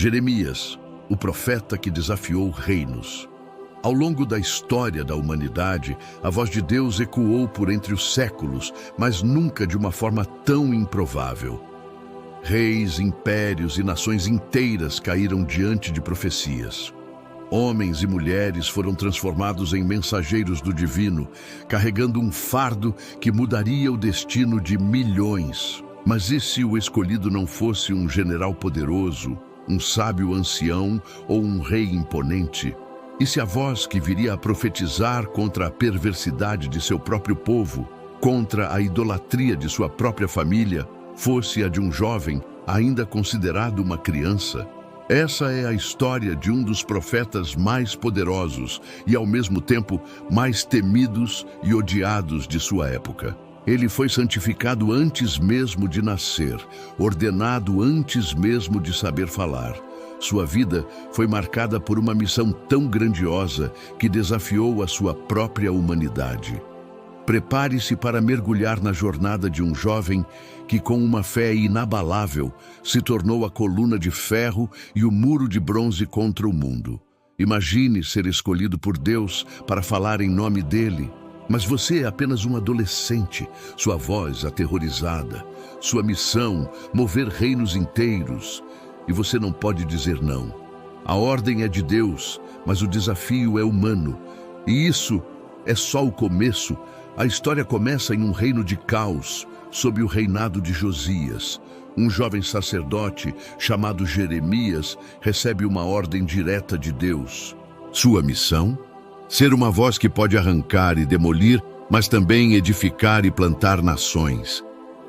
Jeremias, o profeta que desafiou reinos. Ao longo da história da humanidade, a voz de Deus ecoou por entre os séculos, mas nunca de uma forma tão improvável. Reis, impérios e nações inteiras caíram diante de profecias. Homens e mulheres foram transformados em mensageiros do divino, carregando um fardo que mudaria o destino de milhões. Mas e se o escolhido não fosse um general poderoso, um sábio ancião ou um rei imponente? E se a voz que viria a profetizar contra a perversidade de seu próprio povo, contra a idolatria de sua própria família, fosse a de um jovem, ainda considerado uma criança? Essa é a história de um dos profetas mais poderosos e, ao mesmo tempo, mais temidos e odiados de sua época. Ele foi santificado antes mesmo de nascer, ordenado antes mesmo de saber falar. Sua vida foi marcada por uma missão tão grandiosa que desafiou a sua própria humanidade. Prepare-se para mergulhar na jornada de um jovem que, com uma fé inabalável, se tornou a coluna de ferro e o muro de bronze contra o mundo. Imagine ser escolhido por Deus para falar em nome dele. Mas você é apenas um adolescente, sua voz aterrorizada, sua missão, mover reinos inteiros. E você não pode dizer não. A ordem é de Deus, mas o desafio é humano. E isso é só o começo. A história começa em um reino de caos, sob o reinado de Josias. Um jovem sacerdote, chamado Jeremias, recebe uma ordem direta de Deus. Sua missão? Ser uma voz que pode arrancar e demolir, mas também edificar e plantar nações.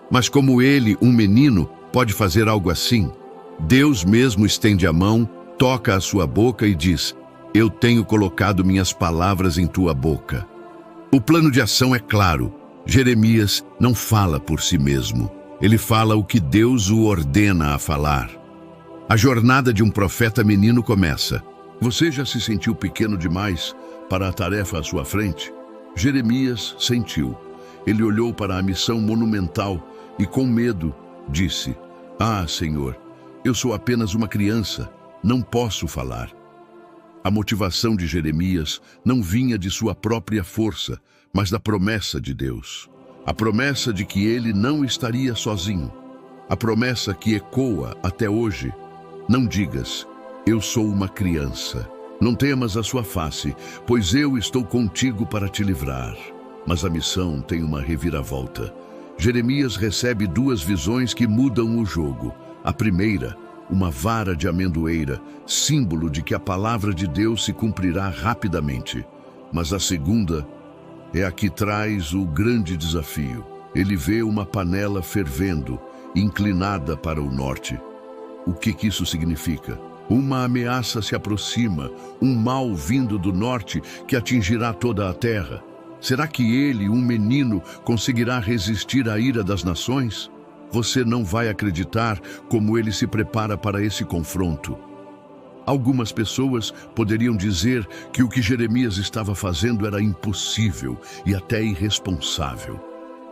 Mas como ele, um menino, pode fazer algo assim? Deus mesmo estende a mão, toca a sua boca e diz: "Eu tenho colocado minhas palavras em tua boca." O plano de ação é claro. Jeremias não fala por si mesmo. Ele fala o que Deus o ordena a falar. A jornada de um profeta menino começa. Você já se sentiu pequeno demais para a tarefa à sua frente? Jeremias sentiu. Ele olhou para a missão monumental e, com medo, disse: "Ah, Senhor, eu sou apenas uma criança, não posso falar." A motivação de Jeremias não vinha de sua própria força, mas da promessa de Deus. A promessa de que ele não estaria sozinho. A promessa que ecoa até hoje. Não digas: "Eu sou uma criança." Não temas a sua face, pois eu estou contigo para te livrar. Mas a missão tem uma reviravolta. Jeremias recebe duas visões que mudam o jogo. A primeira, uma vara de amendoeira, símbolo de que a palavra de Deus se cumprirá rapidamente. Mas a segunda é a que traz o grande desafio. Ele vê uma panela fervendo, inclinada para o norte. O que isso significa? Uma ameaça se aproxima, um mal vindo do norte que atingirá toda a terra. Será que ele, um menino, conseguirá resistir à ira das nações? Você não vai acreditar como ele se prepara para esse confronto. Algumas pessoas poderiam dizer que o que Jeremias estava fazendo era impossível e até irresponsável.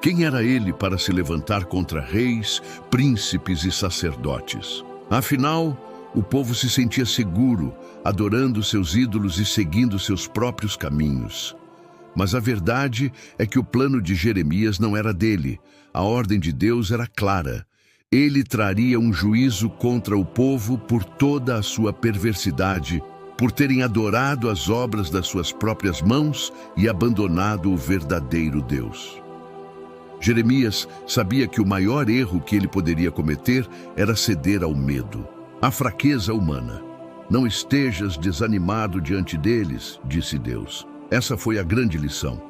Quem era ele para se levantar contra reis, príncipes e sacerdotes? Afinal, o povo se sentia seguro, adorando seus ídolos e seguindo seus próprios caminhos. Mas a verdade é que o plano de Jeremias não era dele. A ordem de Deus era clara. Ele traria um juízo contra o povo por toda a sua perversidade, por terem adorado as obras das suas próprias mãos e abandonado o verdadeiro Deus. Jeremias sabia que o maior erro que ele poderia cometer era ceder ao medo, à fraqueza humana. "Não estejas desanimado diante deles", disse Deus. Essa foi a grande lição.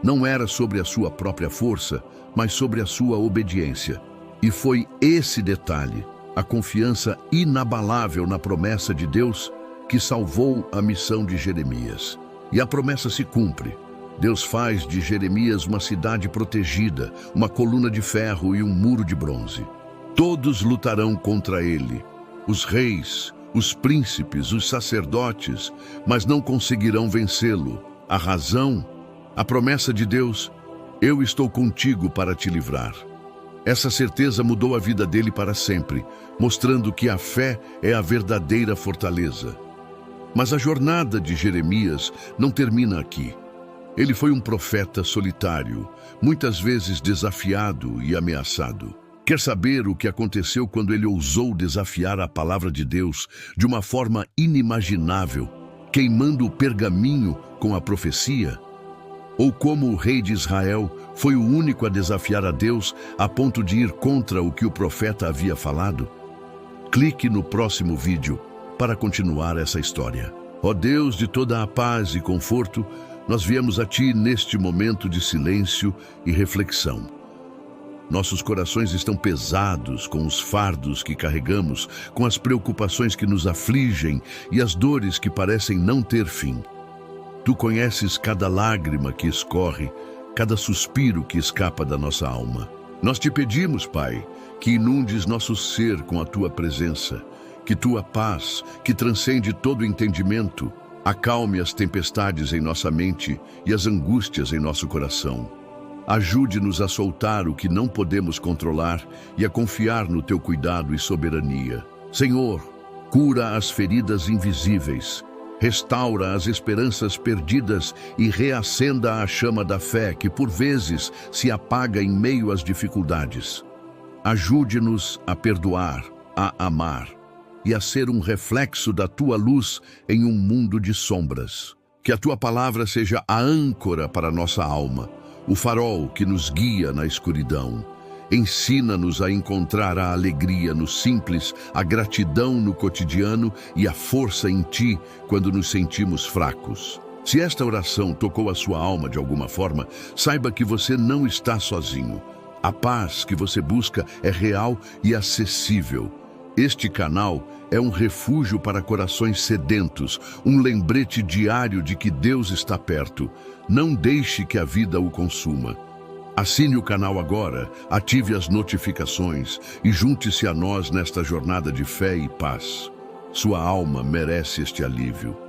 Não era sobre a sua própria força, mas sobre a sua obediência. E foi esse detalhe, a confiança inabalável na promessa de Deus, que salvou a missão de Jeremias. E a promessa se cumpre. Deus faz de Jeremias uma cidade protegida, uma coluna de ferro e um muro de bronze. Todos lutarão contra ele. Os reis, os príncipes, os sacerdotes, mas não conseguirão vencê-lo. A razão, a promessa de Deus: "Eu estou contigo para te livrar." Essa certeza mudou a vida dele para sempre, mostrando que a fé é a verdadeira fortaleza. Mas a jornada de Jeremias não termina aqui. Ele foi um profeta solitário, muitas vezes desafiado e ameaçado. Quer saber o que aconteceu quando ele ousou desafiar a palavra de Deus de uma forma inimaginável, queimando o pergaminho com a profecia? Ou como o rei de Israel foi o único a desafiar a Deus a ponto de ir contra o que o profeta havia falado? Clique no próximo vídeo para continuar essa história. Ó Deus de toda a paz e conforto, nós viemos a Ti neste momento de silêncio e reflexão. Nossos corações estão pesados com os fardos que carregamos, com as preocupações que nos afligem e as dores que parecem não ter fim. Tu conheces cada lágrima que escorre, cada suspiro que escapa da nossa alma. Nós te pedimos, Pai, que inundes nosso ser com a Tua presença, que Tua paz, que transcende todo entendimento, acalme as tempestades em nossa mente e as angústias em nosso coração. Ajude-nos a soltar o que não podemos controlar e a confiar no Teu cuidado e soberania. Senhor, cura as feridas invisíveis, restaura as esperanças perdidas e reacenda a chama da fé que, por vezes, se apaga em meio às dificuldades. Ajude-nos a perdoar, a amar e a ser um reflexo da Tua luz em um mundo de sombras. Que a Tua palavra seja a âncora para nossa alma, o farol que nos guia na escuridão. Ensina-nos a encontrar a alegria no simples, a gratidão no cotidiano e a força em Ti quando nos sentimos fracos. Se esta oração tocou a sua alma de alguma forma, saiba que você não está sozinho. A paz que você busca é real e acessível. Este canal é um refúgio para corações sedentos, um lembrete diário de que Deus está perto. Não deixe que a vida o consuma. Assine o canal agora, ative as notificações e junte-se a nós nesta jornada de fé e paz. Sua alma merece este alívio.